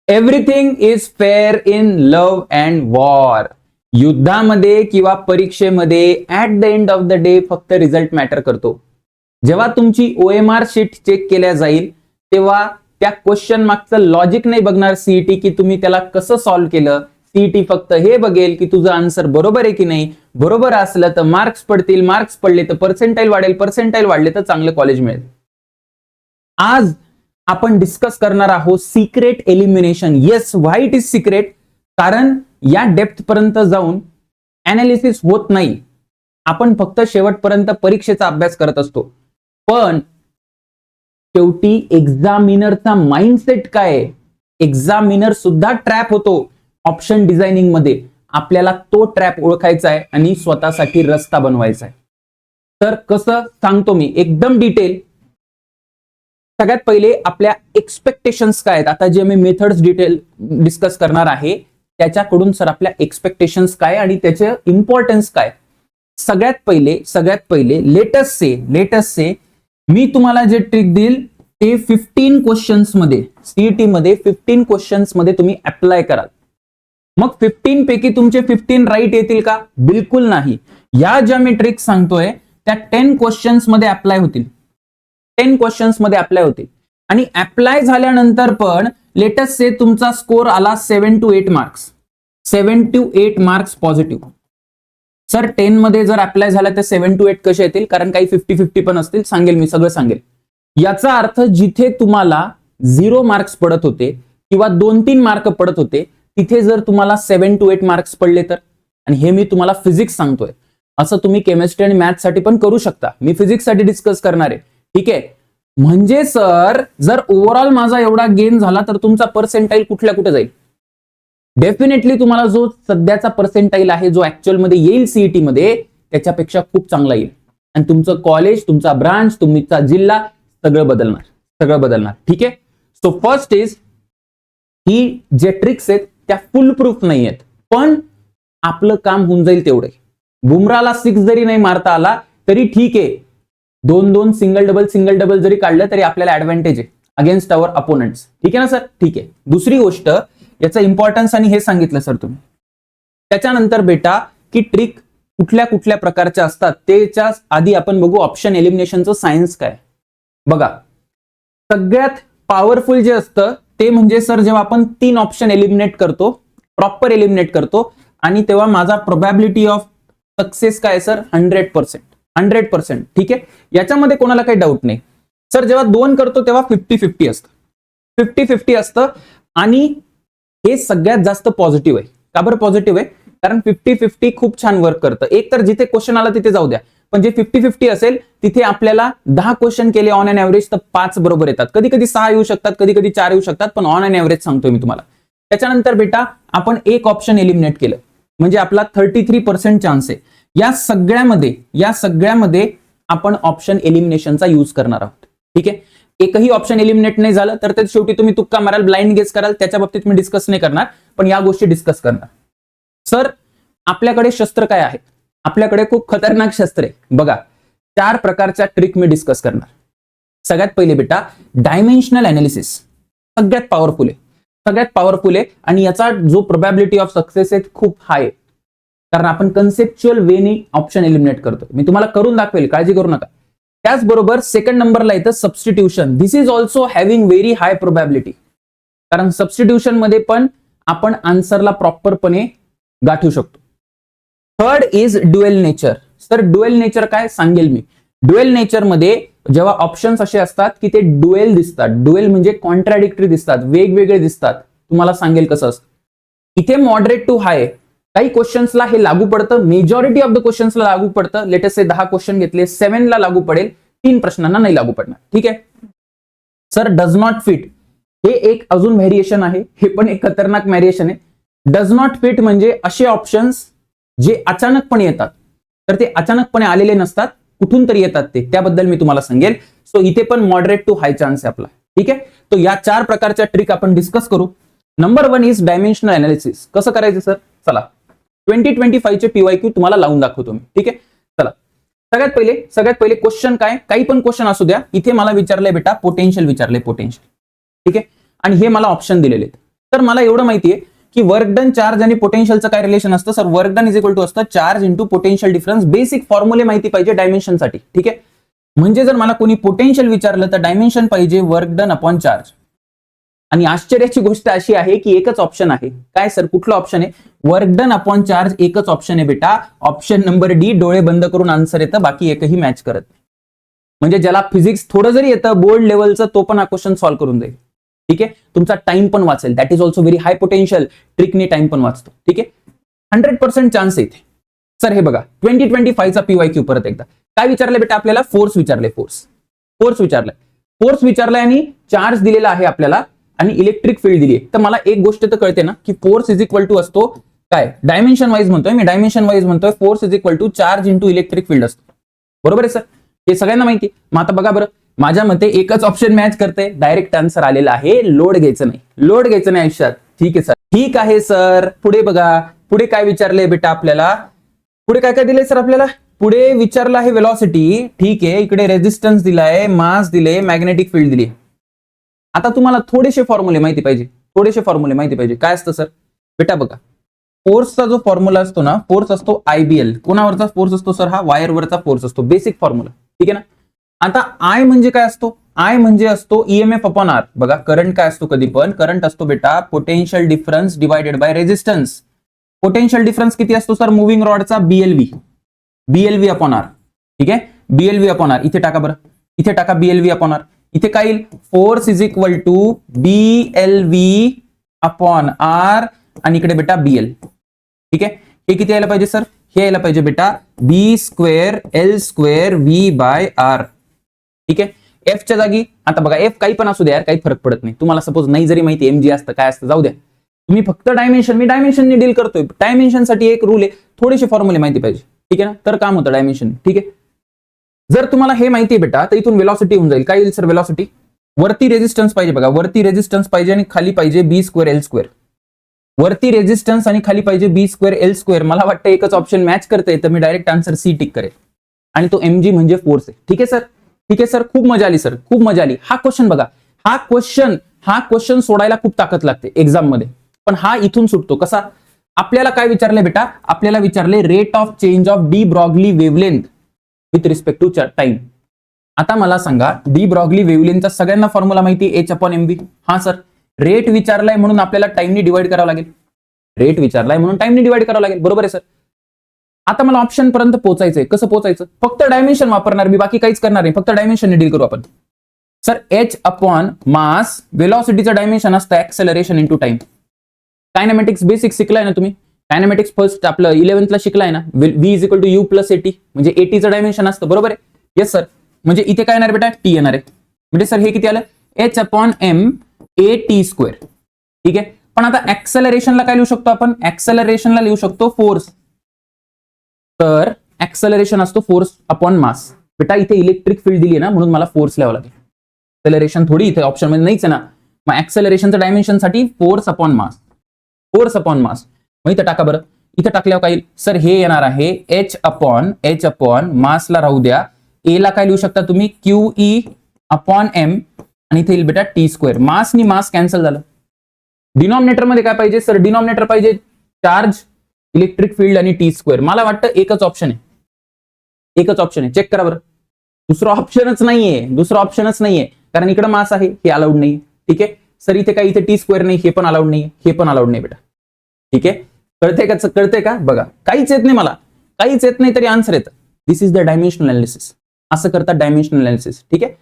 Everything is fair in love and war. युद्धामध्ये किंवा परीक्षेमध्ये at the end of the day फक्त result matter करतो. जेव्हा तुमची OMR शीट चेक केल्या जाईल तेव्हा त्या क्वेश्चन मागचं लॉजिक नाही बघणार सीईटी की तुम्ही त्याला कसं सॉल्व्ह केलं. सीईटी फक्त हे बघेल की तुझं आन्सर बरोबर आहे की नाही. बरोबर असलं तर मार्क्स पडतील, मार्क्स पडले तर पर्सेंटाईल वाढेल, पर्सेंटाईल वाढले तर चांगलं कॉलेज मिळेल. आज आपण डिस्कस करणार आहोत secret elimination. Yes, why it is secret? कारण या डेप्थ पर्यंत जाऊन अनालिसिस होत नाही. आपण फक्त शेवटपर्यंत परीक्षेचा अभ्यास करत असतो. पण शेवटी एक्झामिनरचा माइंडसेट काय आहे, एक्झामिनर सुद्धा ट्रॅप होतो ऑप्शन डिझायनिंग मध्ये. आपल्याला तो ट्रॅप ओळखायचा आहे आणि स्वतःसाठी रस्ता बनवायचा आहे. तर कसं सांगतो मी एकदम डिटेल. सगळ्यात पहिले आपल्या एक्सपेक्टेशन्स काय आहेत. आता जे मी मेथड्स डिटेल डिस्कस करणार आहे त्याच्याकडून सर आपल्या एक्सपेक्टेशन्स काय आणि त्याचे इम्पॉर्टन्स काय. सगळ्यात पहिले लेटेस्ट से मी तुम्हाला जे ट्रिक देईल ते 15 क्वेश्चन्स मध्ये, सीईटी मध्ये 15 क्वेश्चन्स मध्ये तुम्ही अप्लाय कराल. मग 15 पैकी तुमचे 15 राईट येतील का? बिलकुल नाही. या ज्या मी ट्रिक सांगतोय त्या 10 क्वेश्चन्स मध्ये अप्लाय होतील. 10 क्वेश्चन्स मध्ये अप्लाय होतील आणि अप्लाय झाल्यानंतर पण लेटेस्ट से तुमचा स्कोर आला 7 to 8 marks. 7 to 8 marks positive. Sir 10 मध्ये जर अप्लाय झाला तर 7 to 8 कसे येतील? कारण काही 50-50 पण असतील. सांगेल मी, सगळं सांगेल. याचा अर्थ जिथे तुम्हाला 0 मार्क्स पडत होते किंवा 2-3 मार्क पडत होते तिथे जर तुम्हाला 7 to 8 मार्क्स पडले तर, आणि हे मी तुम्हाला फिजिक्स सांगतोय, असं तुम्ही केमिस्ट्री आणि मॅथ्स साठी पण करू शकता. मी फिजिक्स साठी डिस्कस करणार आहे. ठीक आहे. म्हणजे सर जर ओव्हरऑल माझा एवढा गेन झाला तर तुमचा पर्सेंटाईल कुठल्या कुठे जाईल? डेफिनेटली तुम्हाला जो सध्याचा पर्सेंटाईल आहे जो ऍक्च्युअल मध्ये येईल सीईटी मध्ये त्याच्यापेक्षा खूप चांगला येईल. आणि तुमचं कॉलेज, तुमचा ब्रांच, तुमचा जिल्हा सगळं बदलणार. ठीक आहे. सो फर्स्ट इज ही जे ट्रिक्स आहेत त्या फुल प्रूफ नाही आहेत, पण आपलं काम होऊन जाईल तेवढे. बुमराला 6 जरी नाही मारता आला तरी ठीक आहे. 2-2 सिंगल डबल जरी काढलं तरी आपल्याला ऍडव्हान्टेज आहे अगेन्स्ट आवर अपोनंट्स. ठीक आहे ना सर? ठीक आहे. दुसरी गोष्ट, याचा इम्पॉर्टन्स आणि हे सांगितलं सर तुम्ही. त्याच्यानंतर बेटा की ट्रिक कुठल्या कुठल्या प्रकारच्या असतात त्याच्या आधी आपण बघू ऑप्शन एलिमिनेशनचं सायन्स काय. बघा, सगळ्यात पॉवरफुल जे असतं ते म्हणजे सर जेव्हा आपण 3 ऑप्शन एलिमिनेट करतो, प्रॉपर एलिमिनेट करतो, आणि तेव्हा माझा प्रोबॅबिलिटी ऑफ सक्सेस काय सर? 100%. ठीक आहे. याच्यामध्ये कोणाला काही डाऊट नाही. सर जेव्हा 2 करतो तेव्हा 50-50 असतं. 50-50 असतं आणि हे सगळ्यात जास्त पॉझिटिव्ह आहे. का बरं पॉझिटिव्ह आहे? कारण 50-50 खूप छान वर्क करतं. एक तर जिथे क्वेश्चन आला तिथे जाऊ द्या, पण जे 50-50 असेल तिथे आपल्याला 10 क्वेश्चन केले ऑन अन एव्हरेज तर 5 बरोबर येतात. कधी कधी 6 येऊ शकतात, कधी कधी 4 येऊ शकतात, पण ऑन अन एव्हरेज सांगतोय मी तुम्हाला. त्याच्यानंतर बेटा आपण एक ऑप्शन एलिमिनेट केलं म्हणजे आपला 33% चान्स आहे. या सगळ्यामध्ये आपण ऑप्शन एलिमिनेशनचा यूज करणार आहोत. ठीक आहे. एकही ऑप्शन एलिमिनेट नाही झालं तर शेवटी तुम्ही तुक्का माराल, ब्लाइंड गेस कराल. त्याच्या बाबतीत मी डिस्कस नाही करणार, पण या गोष्टी डिस्कस करणार. सर आपल्याकडे शस्त्र काय आहेत? आपल्याकडे खूप खतरनाक शस्त्र आहे. बघा, 4 प्रकारच्या ट्रिक मी डिस्कस करणार. सगळ्यात पहिले बेटा डायमेन्शनल अनालिसिस सगळ्यात पॉवरफुल आहे आणि याचा जो प्रोबॅबिलिटी ऑफ सक्सेस आहे खूप हाय आहे. कारण आपण कन्सेप्च्युअल वेनी ऑप्शन एलिमिनेट करतो. मी तुम्हाला करून दाखवेल, काळजी करू नका. त्याचबरोबर सेकंड नंबरला येतं substitution. This is also having very high probability. कारण सबस्टिट्यूशन मध्ये पण आपण आन्सरला प्रॉपरपणे गाठू शकतो. Third is dual nature. Sir dual nature काय सांगेल मी. ड्युएल नेचर मध्ये जेव्हा ऑप्शन्स असे असतात की ते ड्युएल दिसतात, ड्युएल म्हणजे कॉन्ट्राडिक्टरी दिसतात, वेगवेगळे दिसतात, तुम्हाला सांगेल कसं असतं. इथे मॉडरेट टू हाय काही क्वेश्चन्सला हे लागू पडतं, मेजॉरिटी ऑफ द क्वेश्चन्सला लागू पडतं. लेटेस्ट से 10 क्वेश्चन घेतले, 7 ला लागू पडेल, 3 प्रश्नांना नाही लागू पडणार. ठीक आहे. सर डज नॉट फिट हे एक अजून व्हेरिएशन आहे. हे पण एक खतरनाक व्हेरिएशन आहे. डज नॉट फिट म्हणजे असे ऑप्शन्स जे अचानकपणे येतात, तर ते अचानकपणे आलेले नसतात, कुठून तरी येतात ते, त्याबद्दल मी तुम्हाला सांगेल. सो इथे पण मॉडरेट टू हाय चान्स आहे आपला. ठीक आहे. तो या 4 प्रकारच्या ट्रिक आपण डिस्कस करू. Number 1 is dimensional analysis. कसं करायचं सर? चला 2025 चे PYQ तुम्हाला लावून दाखवतो मी. ठीक आहे. चला सगळ्यात पहिले क्वेश्चन काय, काही पण क्वेश्चन असू द्या. इथे मला विचारलंय बेटा पोटेन्शियल विचारलंय, पोटेन्शियल. ठीक आहे. आणि हे मला ऑप्शन दिलेले आहेत. तर मला एवढं माहितीये की वर्क डन चार्ज आणि पोटेन्शियलचं काय रिलेशन असतं sir, work done is equal to असतं charge into potential difference. Basic फॉर्म्युले माहिती पाहिजे डायमेन्शनसाठी. ठीक आहे, म्हणजे जर मला कोणी पोटेन्शियल विचारलं तर डायमेन्शन पाहिजे वर्क डन अपॉन चार्ज. आणि आश्चर्याची गोष्ट अशी आहे की एकच ऑप्शन आहे. काय सर, कुठलं ऑप्शन आहे? वर्क डन अपॉन चार्ज एकच ऑप्शन आहे बेटा. Option number D. डोळे बंद करून आन्सर येतं, बाकी एकही मॅच करत नाही. म्हणजे ज्याला फिजिक्स थोडं जरी येतं बोर्ड लेवलचं, तो पण हा क्वेश्चन सॉल्व्ह करून जाईल. ठीक आहे, तुमचा टाइम पण वाचेल. That is also very high potential. ट्रिकने टाइम पण वाचतो. ठीक आहे, 100% चान्स येते. सर हे बघा 2025चा PYQ परत एकदा काय विचारलंय बेटा आपल्याला? फोर्स विचारले. फोर्स विचारलाय आणि चार्ज दिलेला आहे आपल्याला आणि इलेक्ट्रिक फील्ड दिली आहे. तर मला एक गोष्ट तर कळते ना की फोर्स इज इक्वल टू असतो काय, डायमेन्शन वाईज म्हणतोय force is equal to charge into electric field असतो. बरोबर आहे सर, हे सगळ्यांना माहिती. मग आता बघा बरं, माझ्या मते एकच ऑप्शन मॅच करते. डायरेक्ट आन्सर आलेला आहे. लोड घ्यायचं नाही आयुष्यात. ठीक आहे सर, ठीक आहे सर. पुढे बघा, पुढे काय विचारलंय बेटा आपल्याला? पुढे काय दिलंय सर आपल्याला? पुढे विचारलं आहे वेलॉसिटी. ठीक आहे, इकडे रेजिस्टन्स दिलाय, मास दिले, मॅग्नेटिक फील्ड दिली. आता तुम्हाला थोडेसे फॉर्म्युले माहिती पाहिजे. काय असतं सर बेटा? बघा, फोर्सचा जो फॉर्म्युला असतो ना, फोर्स असतो IBL. कोणावरचा फोर्स असतो सर? हा वायरवरचा फोर्स असतो. Basic formula. ठीक आहे ना. आता I म्हणजे काय असतो? I म्हणजे असतो EMF अपॉन R. बघा, करंट काय असतो? कधी पण करंट असतो बेटा potential difference divided by resistance. Potential difference किती असतो सर मुव्हिंग रॉडचा? BLV upon R. ठीक आहे, BLV अपॉन R. इथे टाका बरं, इथे टाका BLV अपॉन R. इथे काय येईल? Force is equal to BLV upon R आणि इकडे बेटा BL. ठीक आहे, हे किती यायला पाहिजे सर? हे यायला पाहिजे बेटा B square L square V by R. ठीक आहे, F च्या जागी आता बघा, F काही पण असू द्या यार, काही फरक पडत नाही. तुम्हाला सपोज नाही जरी माहिती MG असतं काय असतं, जाऊ द्या. तुम्ही फक्त डायमेन्शन, मी डायमेन्शनने डील करतोय. डायमेन्शनसाठी एक रूल आहे, थोडेसे फॉर्म्युले माहिती पाहिजे. ठीक आहे ना, तर काम होतं डायमेन्शन. ठीक आहे, जर तुम्हाला हे माहिती आहे बेटा तर इथून वेलॉसिटी होऊन जाईल. काय येईल सर वेलॉसिटी? वरती रेजिस्टन्स पाहिजे बघा, वरती रेजिस्टन्स पाहिजे आणि खाली पाहिजे B स्क्वेअर L स्क्वेअर. वरती रेजिस्टन्स आणि खाली पाहिजे B स्क्वेअर L स्क्वेअर. मला वाटतं एकच ऑप्शन मॅच करते, तर मी डायरेक्ट आन्सर C टिक करेल आणि तो MG म्हणजे फोर्स आहे. ठीक आहे सर, खूप मजा आली सर, खूप मजा आली. हा क्वेश्चन बघा, हा क्वेश्चन सोडायला खूप ताकद लागते एक्झाम मध्ये, पण हा इथून सुटतो. कसा? आपल्याला काय विचारले बेटा? आपल्याला विचारले rate of change of de Broglie wavelength with respect to time. आता मला सांगा, डी ब्रॉगली वेव्हलेंथचा सगळ्यांना फॉर्म्युला माहिती, H/mv. हा सर, रेट विचारलाय म्हणून आपल्याला टाइमनी डिवाइड करावं लागेल. बरोबर आहे सर. आता मला ऑप्शन पर्यंत पोहोचायचंय. कसं पोहोचायचं? फक्त डायमेन्शन वापरणार मी, बाकी काहीच करणार नाही. फक्त डायमेन्शनने डील करू आपण. सर H अपॉन मास, वेलॉसिटीचं डायमेन्शन असतं acceleration into time. Kinematics basic शिकलाय ना तुम्ही? कायनेमॅटिक्स फर्स्ट आपलं 11th ला शिकलाय ना? V is equal to U plus AT, म्हणजे ATचं डायमेन्शन असतं. बरोबर आहे? Yes sir. म्हणजे इथे काय येणार बेटा? T येणार आहे. म्हणजे सर हे किती आलं? H/m AT square. ठीक आहे, पण आता ऍक्सेलरेशनला काय लिहू शकतो आपण? ऍक्सेलरेशनला लिहू शकतो फोर्स. तर ऍक्सेलरेशन असतो फोर्स अपॉन मास. बेटा इथे इलेक्ट्रिक फील्ड दिली आहे ना, म्हणून मला फोर्स लिहावं लागेल. ऍक्सेलरेशन थोडी इथे ऑप्शन मध्ये नाहीच आहे ना. मग ऍक्सेलरेशनचं डायमेन्शन साठी फोर्स अपॉन मास. मग इथे टाका बरं, इथे टाकल्यावर काय येईल सर? हे येणार आहे H अपॉन मासला राहू द्या. ए ला काय लिहू शकता तुम्ही? QE अपॉन M आणि इथे येईल बेटा T स्क्वेअर. मास नि मास कॅन्सल झालं. डिनॉमिनेटर मध्ये काय पाहिजे सर? डिनॉमिनेटर पाहिजे चार्ज, इलेक्ट्रिक फील्ड आणि T स्क्वेअर. मला वाटतं एकच ऑप्शन आहे. चेक करा बरं, दुसरा ऑप्शनच नाहीये. कारण इकडे मास आहे, हे अलाउड नाही. ठीक आहे सर, इथे काय? इथे T स्क्वेअर नाही, हे पण अलाउड नाही बेटा. ठीक आहे, कळतंय का? बघा, काहीच येत नाही मला, काहीच येत नाही तरी आन्सर येतं. दिस इज द डायमेन्शनल अनालिसिस. असं करतात डायमेन्शनल अनालिसिस. ठीक आहे,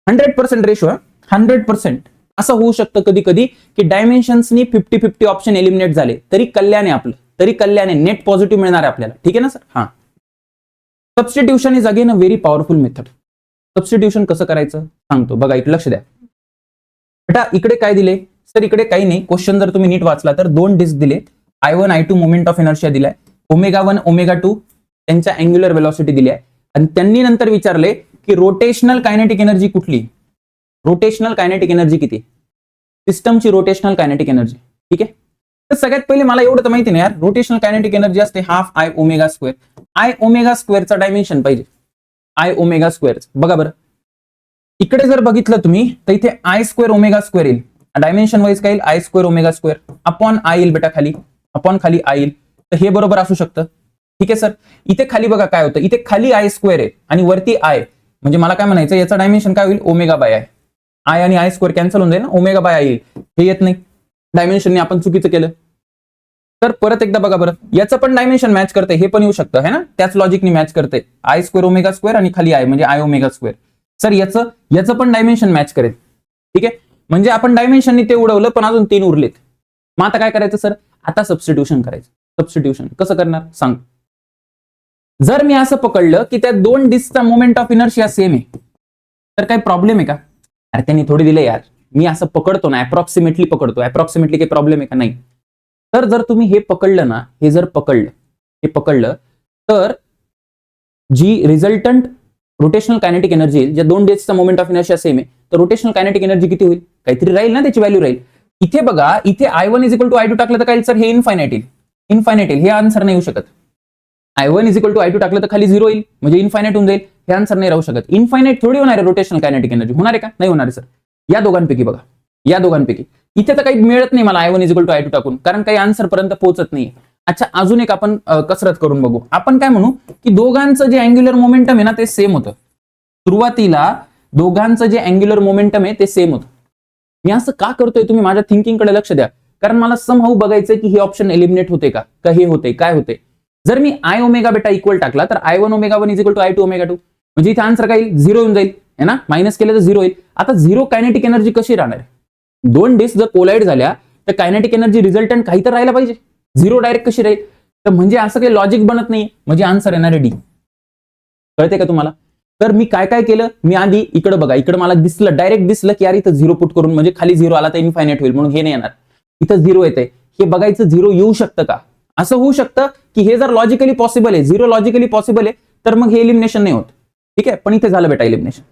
100% रेशो. 100% असं होऊ शकतं कधी कधी की डायमेन्शन्सनी 50-50 ऑप्शन एलिमिनेट झाले, तरी कल्याणे नेट पॉझिटिव्ह मिळणार आहे आपल्याला. ठीक आहे ना सर? हा, substitution is again a very powerful method. Substitution कसं करायचं सांगतो. बघा, इकडे लक्ष द्या बेटा. इकडे काय दिले सर? इकडे काही नाही. क्वेश्चन जर तुम्ही नीट वाचला तर 2 डिस्क दिले. I1 I2 moment of inertia दिलाय. ω1 ω2 त्यांच्या अँग्युलर वेलॉसिटी दिली आहे. आणि त्यांनी नंतर विचारले की रोटेशनल कायनेटिक एनर्जी कुठली? रोटेशनल कायनेटिक एनर्जी किती? सिस्टमची रोटेशनल कायनेटिक एनर्जी. ठीक आहे, तर सगळ्यात पहिले मला एवढं तर माहिती नाही यार, रोटेशनल कायनेटिक एनर्जी असते half I omega square. I omega स्क्वेअरचा डायमेन्शन पाहिजे. I omega square. बघा बरं, इकडे जर बघितलं तुम्ही तर इथे I स्क्वेअर ओमेगा स्क्वेअर येईल. डायमेन्शन वाईज काय येईल, I square omega square upon I येईल बेटा, खाली अपॉन खाली आय येईल. तर हे बरोबर असू शकतं. ठीक आहे सर. इथे खाली बघा काय होतं, इथे खाली आय स्क्वेअर आहे आणि वरती आय, म्हणजे मला काय म्हणायचं, याचं डायमेन्शन काय होईल, ओमेगा बाय आय. आय आणि आय स्क्वेअर कॅन्सल होऊन जाईल ना, ओमेगा बाय आय येईल. हे येत नाही, डायमेन्शनने आपण चुकीचं केलं. तर परत एकदा बघा बरं, याचं पण डायमेन्शन मॅच करते, हे पण येऊ शकतं है ना, त्याच लॉजिकने मॅच करते. आय स्क्वेअर ओमेगा स्क्वेअर आणि खाली आय म्हणजे आय ओमेगा स्क्वेअर. सर याचं पण डायमेन्शन मॅच करेल. ठीक आहे, म्हणजे आपण डायमेन्शनने ते उडवलं पण अजून 3 उरलेत. मग आता काय करायचं सर, आता सबस्टिट्यूशन करायचं. सबस्टिट्यूशन कसं करणार सांग. जर मी असं पकडलं की त्या दोन डिस्कचा मोमेंट ऑफ इनर्शिया सेम आहे, तर काही प्रॉब्लेम आहे का? अरे त्यांनी थोडी दिले यार, मी असं पकडतो ना, अप्रॉक्सिमेटली पकडतो, अप्रॉक्सिमेटली काही प्रॉब्लेम आहे का? नाही. तर जर तुम्ही हे पकडलं ना, हे जर पकडलं तर जी रिझल्टंट रोटेशनल कायनेटिक एनर्जी येईल, ज्या दोन डिस्कचा मोमेंट ऑफ इनर्शिया सेम आहे, तर रोटेशनल कायनेटिक एनर्जी किती होईल, काहीतरी राहील ना, त्याची व्हॅल्यू राहील. इथे बघा, इथे I1 is equal to I2 टाकलं तर काय सर, हे इन्फायनाइट येईल. इन्फायनाइट येईल, हे आन्सर नाही येऊ शकत. I1 is equal to I2 टाकलं तर खाली 0 येईल, म्हणजे इन्फायनाइट होऊन जाईल. हे आन्सर नाही राहू शकत. इन्फायनाइट थोडी होणार आहे रोटेशनल कायनेटिक एनर्जी, होणार आहे का? नाही होणार आहे सर. या दोघांपैकी बघा, या दोघांपैकी इथे तर काही मिळत नाही मला I1 is equal to I2 टाकून, कारण काही आन्सर पर्यंत पोहोचत नाही. अच्छा, अजून एक आपण कसरत करून बघू. आपण काय म्हणू की दोघांचं जे अँग्युलर मोमेंटम आहे ना, ते सेम होतं. सुरुवातीला दोघांचं जे अँग्युलर मोमेंटम आहे ते सेम होतं. मी असं का करतोय, तुम्ही माझ्या थिंकिंगकडे लक्ष द्या, कारण मला समहाऊ बघायचंय की हे ऑप्शन एलिमिनेट होते का हे होते, काय होते. जर मी आय ओमेगा बेटा इक्वल टाकला तर I1 omega 1 is equal to I2 omega 2, म्हणजे इथे आन्सर काय येईल, 0 येऊन जाईल है ना, मायनस केलं तर 0 येईल. आता 0 कायनेटिक एनर्जी कशी राहणार? दोन डिस्क जर कोलाइड झाल्या तर कायनेटिक एनर्जी रिझल्टंट काही तर राहायला पाहिजे. 0 डायरेक्ट कशी राहील? तर म्हणजे असं काही लॉजिक बनत नाही, म्हणजे आन्सर येणार आहे डी. कळते का तुम्हाला? तर मी काय काय केलं, मी आधी इकडे बघा, इकडे मला दिसलं, डायरेक्ट दिसलं की यार इथं 0 पुट करून, म्हणजे खाली 0 आला तर इन्फायनाइट होईल, म्हणून हे नाही येणार. इथं 0 येते, हे बघायचं 0 येऊ शकतं का. असं होऊ शकतं की हे जर लॉजिकली पॉसिबल आहे, 0 लॉजिकली पॉसिबल आहे, तर मग हे एलिमिनेशन नाही होत. ठीक आहे, पण इथे झालं बेटा एलिमिनेशन.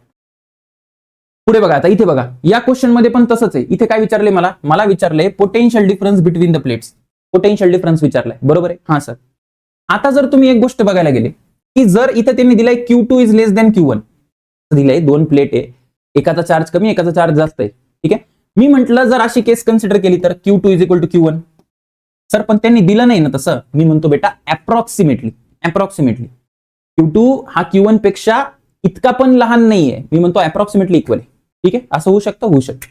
पुढे बघा, आता इथे बघा, या क्वेश्चन मध्ये पण तसंच आहे. इथे काय विचारले, मला विचारले potential difference between the plates. Potential difference विचारलाय, बरोबर आहे? हा सर. आता जर तुम्ही एक गोष्ट बघायला गेले की जर इथे त्यांनी दिलाय Q2 is less than Q1, दिलंय, दोन प्लेट आहे, एकाचा चार्ज कमी एकाचा चार्ज जास्त आहे. ठीक आहे, मी म्हंटल जर अशी केस कन्सिडर केली तर Q2 is equal to Q1. Sir पण त्यांनी दिलं नाही ना तसं. मी म्हणतो बेटा अप्रॉक्सिमेटली Q2 हा Q1 पेक्षा इतका पण लहान नाहीये, मी म्हणतो अप्रॉक्सिमेटली इक्वल आहे. ठीक आहे, असं होऊ शकतं.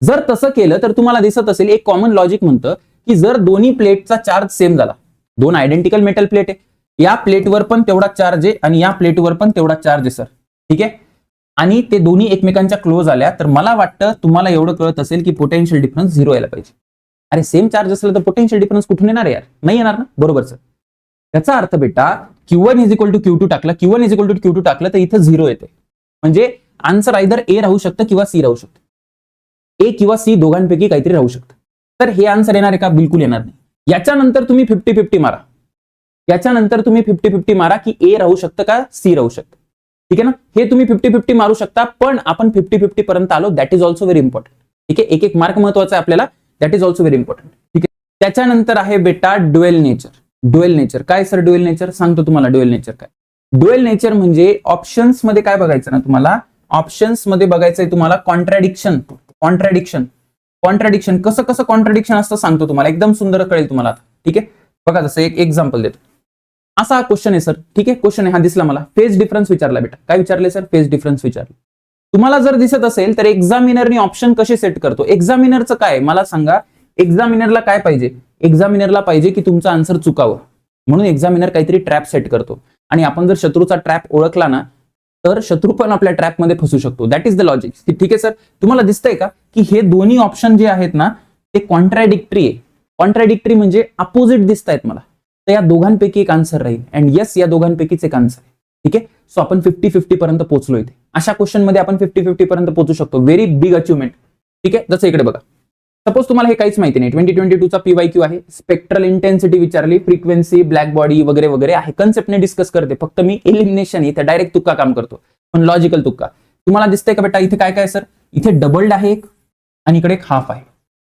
जर तसं केलं तर तुम्हाला दिसत असेल, एक कॉमन लॉजिक म्हणतं की जर दोन्ही प्लेटचा चार्ज सेम झाला, दोन आयडेंटिकल मेटल प्लेट आहे, या प्लेटवर पण तेवढा चार्ज आहे आणि या प्लेटवर पण तेवढा चार्ज आहे सर. ठीक आहे, आणि ते दोन्ही एकमेकांच्या क्लोज आल्या, तर मला वाटतं तुम्हाला एवढं कळत असेल की पोटेन्शियल डिफरन्स 0 यायला पाहिजे. अरे सेम चार्ज असलं तर पोटेन्शियल डिफरन्स कुठून येणार यार? नाही येणार ना, बरोबर सर. त्याचा अर्थ बेटा Q1 is equal to Q2 टाकलं, Q1 is equal to Q2 टाकलं तर इथं 0 येते, म्हणजे आन्सर आयदर ए राहू शकतं किंवा सी राहू शकतं. ए किंवा सी दोघांपैकी काहीतरी राहू शकतं. तर हे आन्सर येणार आहे का? बिलकुल येणार नाही. याच्यानंतर तुम्ही 50-50 मारा, याच्यानंतर तुम्ही 50-50 मारा की ए राहू शकतं का सी राहू शकतं. ठीक आहे ना, हे तुम्ही 50-50 मारू शकता, पण आपण 50-50 पर्यंत आलो, that is also very important. ठीक आहे, एक एक मार्क महत्वाचा आहे आपल्याला, that is also very important. ठीक आहे, त्याच्यानंतर आहे बेटा ड्युएल नेचर. ड्युएल नेचर काय सर? ड्युएल नेचर सांगतो तुम्हाला. ड्युएल नेचर काय? ड्युएल नेचर म्हणजे ऑप्शन्स मध्ये काय बघायचं ना तुम्हाला, ऑप्शन्स मध्ये बघायचंय तुम्हाला कॉन्ट्रॅडिक्शन. कसं कसं कॉन्ट्रॅडिक्शन असतं सांगतो तुम्हाला, एकदम सुंदर कळेल तुम्हाला. ठीक आहे, बघा जसं एक एक्झाम्पल देतो. असा हा क्वेश्चन आहे सर. ठीक आहे, क्वेश्चन आहे, हा दिसला मला. फेज डिफरन्स विचारला बेटा. काय विचारले सर? फेज डिफरन्स विचारले. तुम्हाला जर दिसत असेल तर एक्झामिनरने ऑप्शन कसे सेट करतो? एक्झामिनरचं काय मला सांगा. एक्झामिनरला काय पाहिजे? एक्झामिनरला पाहिजे की तुमचं आन्सर चुकावं, म्हणून एक्झामिनर काहीतरी ट्रॅप सेट करतो. आणि आपण जर शत्रूचा ट्रॅप ओळखला ना, तर शत्रू पण आपल्या ट्रॅपमध्ये फसू शकतो. That is the logic. ठीक आहे सर, तुम्हाला दिसतंय का की हे दोन्ही ऑप्शन जे आहेत ना ते कॉन्ट्रॅडिक्टरी आहे. कॉन्ट्रॅडिक्टरी म्हणजे अपोजिट दिसत आहेत मला, तर या दोघांपैकी एक आन्सर राहील. अँड येस, या दोघांपैकीच एक आन्सर आहे. ठीक आहे, सो आपण 50-50 पर्यंत पोहोचलो इथे. अशा क्वेश्चन मध्ये आपण 50-50 पर्यंत पोहोचू शकतो. Very big achievement. ठीक आहे, जसं इकडे बघा, सपोज तुम्हाला हे काहीच माहिती नाही, 2022चा PYQ आहे, स्पेक्ट्रल इंटेन्सिटी विचारली, फ्रिक्वेन्सी, ब्लॅक बॉडी वगैरे वगैरे आहे. कन्सेप्टने डिस्कस करते, फक्त मी एलिमिनेशन इथे डायरेक्ट तुक्का काम करतो, पण लॉजिकल तुक्का. तुम्हाला दिसतंय का बेटा इथे काय काय सर? इथे डबल्ड आहे एक, आणि इकडे एक हाफ आहे.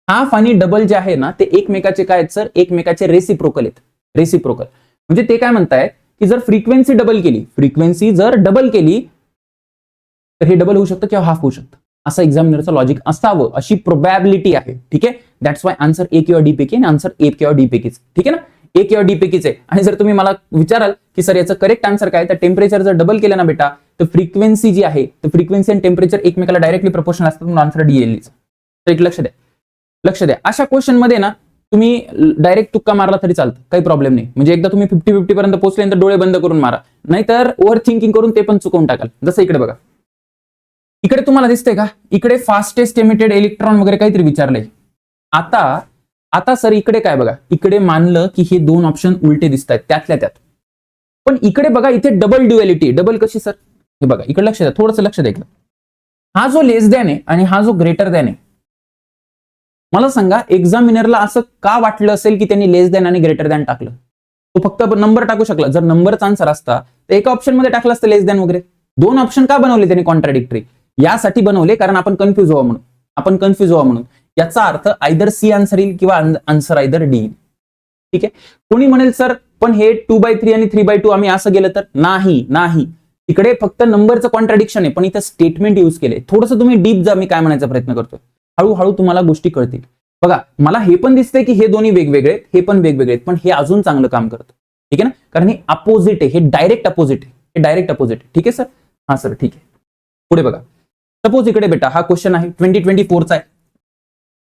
हाफ आणि डबल जे आहे ना ते एकमेकाचे काय आहेत सर? एकमेकाचे रेसिप्रोकल आहेत. रेसिप्रोकल म्हणजे ते काय म्हणतायत की जर फ्रिक्वेन्सी जर डबल केली तर हे डबल होऊ शकतं किंवा हाफ होऊ शकतं. असं एक्झामिनरचं लॉजिक असावं, अशी प्रोबॅबिलिटी आहे. ठीक आहे, दॅट्स वाय आन्सर ए किंवा डी पैकी आणि आन्सर ए किंवा डी पैकीच. ठीक आहे ना, ए किंवा डी पैकीच आहे. आणि जर तुम्ही मला विचाराल की सर याचं करेक्ट आन्सर काय, तर टेम्परेचर जर डबल केलं ना बेटा, तर फ्रिक्वेन्सी जी आहे, तर फ्रिक्वेन्सी आणि टेम्परेचर एकमेकाला डायरेक्टली प्रोपोर्शनल असतात, म्हणून आन्सर डी येईल. तर एक लक्ष द्या, लक्ष द्या. अशा क्वेश्चन मध्ये ना तुम्ही डायरेक्ट तुक्का मारला तरी चालतं, काही प्रॉब्लेम नाही. म्हणजे एकदा तुम्ही 50-50 पर्यंत पोहोचल्यानंतर डोळे बंद करून मारा, नाहीतर ओव्हर थिंकिंग करून ते पण चुकवून टाकाल. जसं इकडे बघा, इकडे तुम्हाला दिसतंय का, इकडे फास्टेस्ट एमिटेड इलेक्ट्रॉन वगैरे काहीतरी विचारलंय. आता सर इकडे काय बघा, इकडे मानलं की हे दोन ऑप्शन उलटे दिसत आहेत त्यातल्या त्यात, पण इकडे बघा इथे डबल ड्युएलिटी. डबल कशी सर, हे बघा इकडे लक्ष द्या, थोडंसं लक्ष द्या. हा जो लेस दॅन आहे आणि हा जो ग्रेटर दॅन आहे, मला सांगा एक्झामिनरला असं का वाटलं असेल की त्यांनी लेस दॅन आणि ग्रेटर दॅन टाकलं? तो फक्त नंबर टाकू शकला. जर नंबरचा आन्सर असता तर एका ऑप्शन मध्ये टाकलं असतं लेस दॅन वगैरे. दोन ऑप्शन का बनवले त्यांनी कॉन्ट्राडिक्टरी? यासाठी बनवले कारण आपण कन्फ्युज व्हावं म्हणून, आपण कन्फ्युज व्हावं म्हणून. याचा अर्थ आयदर सी आन्सर येईल किंवा आन्सर आयदर डी. ठीक आहे, कोणी म्हणेल सर पण हे 2/3 आणि 3/2 आम्ही असं गेलं तर? नाही, तिकडे फक्त नंबरचं कॉन्ट्राडिक्शन आहे, पण इथं स्टेटमेंट यूज केले. थोडंसं तुम्ही डीप जा, मी काय म्हणायचा प्रयत्न करतोय. हळूहळू तुम्हाला गोष्टी कळतील. बघा मला हे पण दिसतंय की हे दोन्ही वेगवेगळे आहेत, हे पण वेगवेगळे आहेत, पण हे अजून चांगलं काम करतं. ठीक आहे ना, कारण हे अपोजिट आहे, हे डायरेक्ट अपोजिट आहे, हे डायरेक्ट अपोजिट आहे. ठीक आहे सर, हा सर ठीक आहे. पुढे बघा, सपोज इकडे बेटा हा क्वेश्चन आहे 2024चा आहे.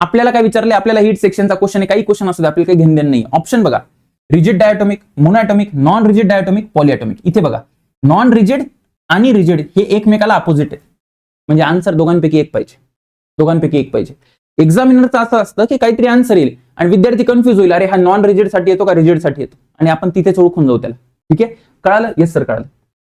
आपल्याला काय विचारले, आपल्याला हीट सेक्शनचा क्वेश्चन आहे. काही क्वेश्चन असू दे, आपल्याला काही घेणं देणं नाही. ऑप्शन बघा, rigid diatomic, monoatomic, non rigid diatomic, polyatomic. इथे बघा नॉन रिजिड आणि रिजिड हे एकमेकाला अपोजिट आहेत, म्हणजे आन्सर दोघांपैकी एक पाहिजे, दोघांपैकी एक पाहिजे. एक्झामिनरचं असं असतं की काहीतरी आन्सर येईल आणि विद्यार्थी कन्फ्युज होईल, अरे हा नॉन रिजिड साठी येतो का रिजिड साठी येतो, आणि आपण तिथेच ओळखून जाऊ त्याला. ठीक आहे, कळालं? येस सर कळालं,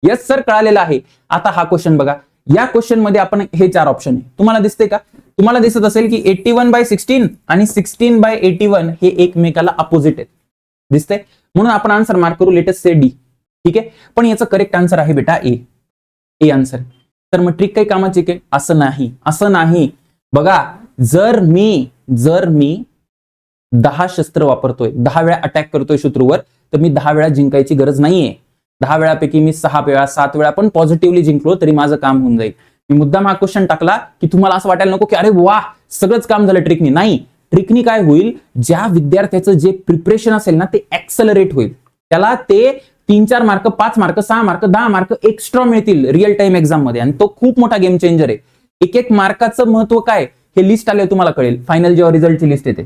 येस सर कळालेलं आहे. आता हा क्वेश्चन बघा, या क्वेश्चन मध्ये आपण हे 4 ऑप्शन आहे, तुम्हाला दिसते का? तुम्हाला दिसत असेल की 81/16 आणि 16/81 हे एकमेकाला अपोजिट आहेत, दिसतंय? म्हणून आपण आन्सर मार्क करू, लेटेस्ट से डी. ठीक आहे, पण याचं करेक्ट आन्सर आहे बेटा ए, ए आन्सर. तर मग ट्रिक काही कामाची काय? असं नाही, असं नाही. बघा जर मी 10 शस्त्र वापरतोय, 10 वेळा अटॅक करतोय शत्रूवर, तर मी 10 वेळा जिंकायची गरज नाहीये. 10 वेळापैकी मी 6 वेळा 7 वेळा पण पॉझिटिव्हली जिंकलो तरी माझं काम होऊन जाईल. मी मुद्दाम हा क्वेश्चन टाकला की तुम्हाला असं वाटायला नको की अरे वा सगळंच काम झालं ट्रिकनी. नाही, ट्रिकनी काय होईल, ज्या विद्यार्थ्याचं जे प्रिपरेशन असेल ना ते ऍक्सेलरेट होईल, त्याला ते 3-4 mark, 5 mark, 6 mark, 10 mark extra मिळतील रिअल टाइम एक्झाम मध्ये, आणि तो खूप मोठा गेम चेंजर आहे. एक मार्काचं महत्व काय हे लिस्ट आले तुम्हाला कळेल, फायनल जेव्हा रिझल्टची लिस्ट येते.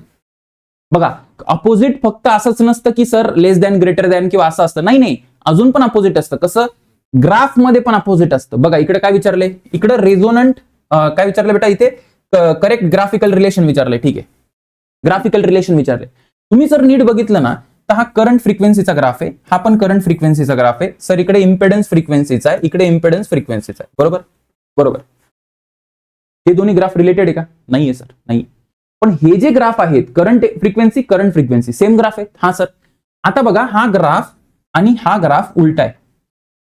बघा अपोजिट फक्त असंच नसतं की सर लेस दॅन ग्रेटर दॅन किंवा असं असतं, नाही, अजून पण अपोजिट असतं. कसं? ग्राफ मध्ये पण अपोजिट असतं. बघा इकडे काय विचारले, इकडे रेझोनंट काय विचारलं बेटा, इथे करेक्ट ग्राफिकल रिलेशन विचारले. ठीक आहे, ग्राफिकल रिलेशन विचारले. तुम्ही जर नीट बघितलं ना तर हा करंट फ्रिक्वेन्सीचा ग्राफ आहे, हा पण करंट फ्रिक्वेन्सीचा ग्राफ आहे. सर इकडे इम्पेडन्स फ्रिक्वेन्सीचा आहे, इकडे इम्पेडन्स फ्रिक्वेन्सीचा आहे. बरोबर, बरोबर. हे दोन्ही ग्राफ रिलेटेड आहे का? नाहीये सर, नाही. पण हे जे ग्राफ आहेत करंट फ्रिक्वेन्सी सेम ग्राफ आहेत. हा सर, आता बघा हा ग्राफ आणि हा ग्राफ उलटा आहे,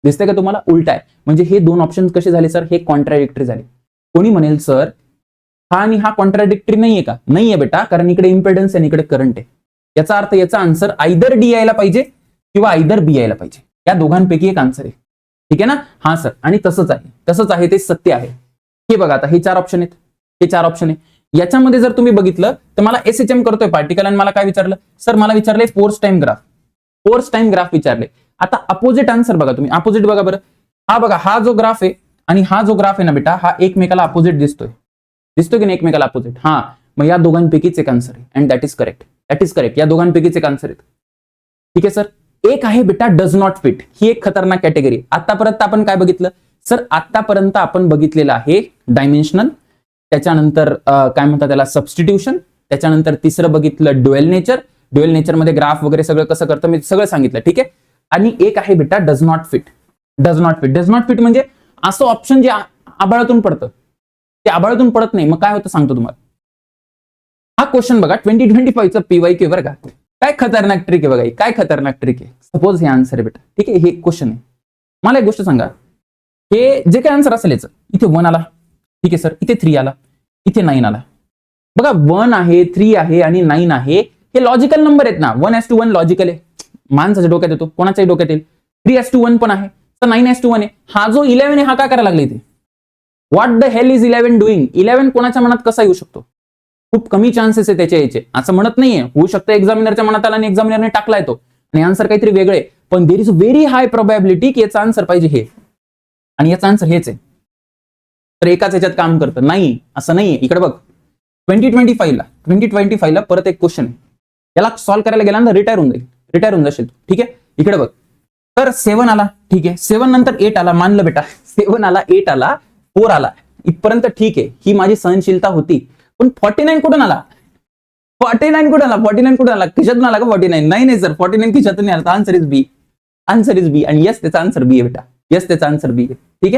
दिसतंय का तुम्हाला? उलटा आहे, म्हणजे हे दोन ऑप्शन कसे झाले सर? हे कॉन्ट्राडिक्टरी झाले. कोणी म्हणेल सर हा आणि हा कॉन्ट्राडिक्टरी नाहीये का? नाहीये बेटा, कारण इकडे इम्पेडन्स आणि इकडे करंट आहे. याचा अर्थ याचा आन्सर आयदर डी यायला पाहिजे किंवा आयदर बी यायला पाहिजे, या दोघांपैकी एक आन्सर आहे. ठीक आहे ना? हा सर, आणि तसंच आहे, ते सत्य आहे. हे बघा आता हे 4 ऑप्शन आहेत, हे 4 ऑप्शन आहे. याच्यामध्ये जर तुम्ही बघितलं तर मला एसएचएम करतोय पार्टिकल, आणि मला काय विचारलं सर? मला विचारले फोर्स टाइम ग्राफ विचारले. आता अपोजिट आन्सर बघा, तुम्ही अपोजिट बघा बरं. हा बघा, हा जो ग्राफ आहे आणि हा जो ग्राफ आहे ना बेटा, हा एकमेकाला अपोजिट दिसतोय की नाही? एकमेकाला अपोजिट. हा, मग या दोघांपैकीच एक आन्सर आहे, अँड दॅट इज करेक्ट. या दोघांपैकीच एक आन्सर आहे. ठीक आहे सर. एक आहे बेटा डज नॉट फिट, ही एक खतरनाक कॅटेगरी. आतापर्यंत आपण काय बघितलं सर? आतापर्यंत आपण बघितलेलं आहे डायमेन्शनल, त्याच्यानंतर काय म्हणतात त्याला, सबस्टिट्यूशन, त्याच्यानंतर तिसरं बघितलं ड्युएल नेचर मध्ये ग्राफ वगैरे सगळं कसं करतं मी सगळं सांगितलं. ठीक आहे. आणि एक आहे बेटा डज नॉट फिट म्हणजे असं ऑप्शन जे आभाळातून पडतं, ते आभाळातून पडत नाही. मग काय होतं सांगतो तुम्हाला. हा क्वेश्चन बघा 2025चा PYQ बरं का, काय खतरनाक ट्रिक आहे बघा, काय खतरनाक ट्रिक आहे. सपोज हे आन्सर आहे बेटा, ठीक आहे, हे क्वेश्चन आहे. मला एक गोष्ट सांगा, हे जे काही आन्सर असेल याचं, इथे 1 आला, ठीक आहे सर, इथे 3 आला, इथे 9 आला. बघा 1 आहे, 3 आहे आणि 9 आहे, हे लॉजिकल नंबर आहेत ना. 1:1 लॉजिकल आहे, माणसाच्या डोक्यात येतो, कोणाच्याही डोक्यात येईल. 3:1 पण आहे, तर 9:1 आहे. हा जो 11 आहे हा काय करायला लागला इथे? What the hell is 11 doing? 11 कोणाच्या मनात कसा येऊ शकतो? खूप कमी चान्सेस आहे त्याच्या याचे, असं म्हणत नाहीये. होऊ शकतं एक्झामिनरच्या मनात आला आणि एक्झामिनरने टाकलाय तो आणि आन्सर काहीतरी वेगळे, पण there is very high probability की याचा आन्सर पाहिजे हे आणि याचा आन्सर हेच आहे. तर एकाच ह्याच्यात काम करतं नाही असं नाहीये. इकडे बघ 2025 ला परत एक क्वेश्चन आहे, याला सॉल्व्ह करायला गेला ना रिटायर होऊन जाशील. ठीक आहे, इकडे बघ. तर 7 आला, ठीक आहे. 7 नंतर 8 आला, मानलं बेटा. 7 आला, 8 आला, 4 आला, इथपर्यंत ठीक आहे, ही माझी सहनशीलता होती. पण 49 कुठून आला? 49 कुठून आला? खिशातून आला का 49? नाही सर, 49 खिशातून नाही आला. आन्सर इज बी. आणि यस, त्याचा आन्सर बी आहे बेटा. यस, त्याचा आन्सर बी आहे. ठीक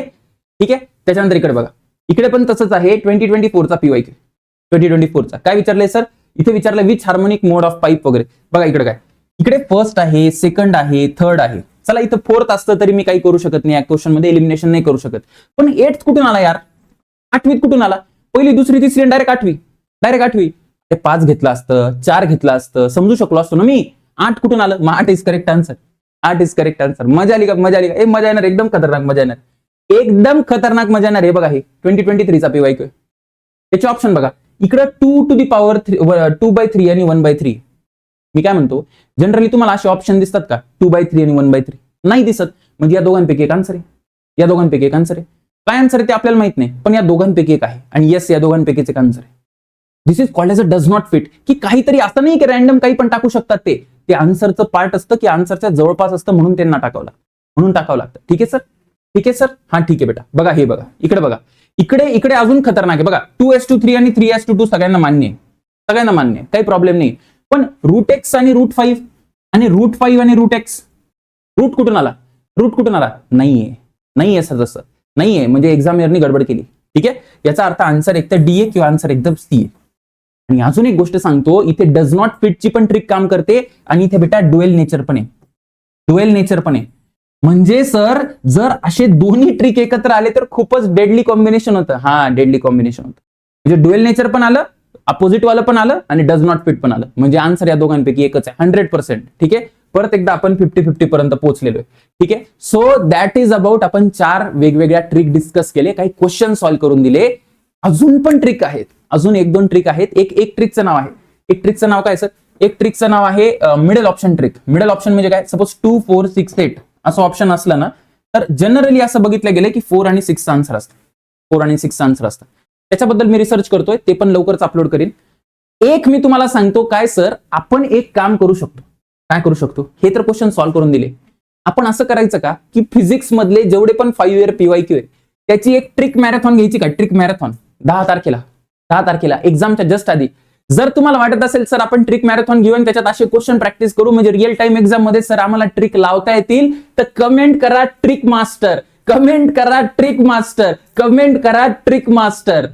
आहे. त्याच्यानंतर इकडे बघा, इकडे पण तसंच आहे. 2024 चा PYQ 2024 चा काय विचारलंय सर? इथे विचारलं which harmonic mode of pipe वगैरे. बघा इकडे काय, इकडे फर्स्ट आहे, सेकंड आहे, थर्ड आहे. चला इथं फोर्थ असतं तरी मी काही करू शकत नाही, या क्वेश्चन मध्ये एलिमिनेशन नाही करू शकत. पण 8th कुठून आला यार? 8वीत कुठून आला? पहिली, दुसरी, तिसरी डायरेक्ट 8वी. ते 5 घेतलं असतं, 4 घेतलं असतं, समजू शकलो असतो ना मी. 8 कुठून आलं? मग 8 is correct answer. 8 is correct answer. मजा आली का? मजा येणार, एकदम खतरनाक मजा येणार. हे बघा, हे 2023 चा PYQ. त्याचे ऑप्शन बघा, इकडे 2 to the power 2/3 आणि 1/3. मी काय म्हणतो, जनरली तुम्हाला असे ऑप्शन दिसतात का? 2/3 आणि 1/3 नाही दिसत. म्हणजे या दोघांपैकी एक आन्सर आहे. काय आन्सर आहे ते आपल्याला माहित नाही, पण या दोघांपैकी एक आहे. आणि येस, या दोघांपैकीच एक आन्सर आहे. This is called as a does not fit. की काहीतरी असं नाही की रॅन्डम काही पण टाकू शकतात, ते आन्सरचं पार्ट असतं की आन्सरच्या जवळपास असतं, म्हणून त्यांना टाकावं लागतं. ठीक आहे सर. हा ठीक आहे बेटा. बघा, हे बघा, इकडे बघा, इकडे अजून खतरनाक आहे. बघा 2:3 आणि 3:2 सगळ्यांना मान्य आहे, काही प्रॉब्लेम नाही. पण √x आणि √5 आणि √5 आणि √x, रूट कुठून आला? नाहीये सर, तसं नाहीये. म्हणजे एक्झामिनरनी गडबड केली. ठीक आहे, याचा अर्थ आन्सर एक तर डी आहे किंवा आन्सर एकदम सी आहे. आणि अजून एक गोष्ट सांगतो, इथे डज नॉट फिटची पण ट्रिक काम करते आणि इथे बेटा ड्युएल नेचर पण आहे. म्हणजे सर जर असे दोन्ही ट्रिक एकत्र आले तर खूपच डेडली कॉम्बिनेशन होतं. म्हणजे ड्युएल नेचर पण आलं, अपोजिट वाला पण आलं आणि डज नॉट फिट पण आलं. म्हणजे आन्सर या दोघांपैकी एकच आहे 100%. ठीक आहे, परत एकदा आपण 50-50 पर्यंत पोहोचलेलो आहे. ठीक आहे, सो दॅट इज अबाउट. आपण 4 वेगवेगळ्या ट्रिक डिस्कस केले, काही क्वेश्चन सॉल्व्ह करून दिले. अजून पण ट्रिक आहेत, अजून 1-2 ट्रिक आहेत. एक ट्रिकचं नाव आहे, काय सर? एक ट्रिकचं नाव आहे middle option trick. Middle option म्हणजे काय? सपोज 2, 4, 6, 8 असं ऑप्शन असलं ना, तर जनरली असं बघितलं गेलं की 4 आणि 6 आन्सर असतं. त्याच्याबद्दल मी रिसर्च करतोय, ते पण लवकरच अपलोड करीन. एक मी तुम्हाला सांगतो काय सर, आपण एक काम करू शकतो. काय करू शकतो? हे तर क्वेश्चन सॉल्व्ह करून दिले. आपण असं करायचं का की फिजिक्स मधले जेवढे पण 5 year PYQ आहे त्याची एक ट्रिक मॅरेथॉन घ्यायची का? ट्रिक मॅरेथॉन 10 तारखेला एक्झामच्या जस्ट आधी. जर तुम्हाला वाटत असेल सर आपण ट्रिक मॅरेथॉन घेऊन त्याच्यात असे क्वेश्चन प्रॅक्टिस करू, म्हणजे रिअल टाइम एक्झाम मध्ये सर आम्हाला ट्रिक लावता येतील, तर कमेंट करा ट्रिक मास्टर.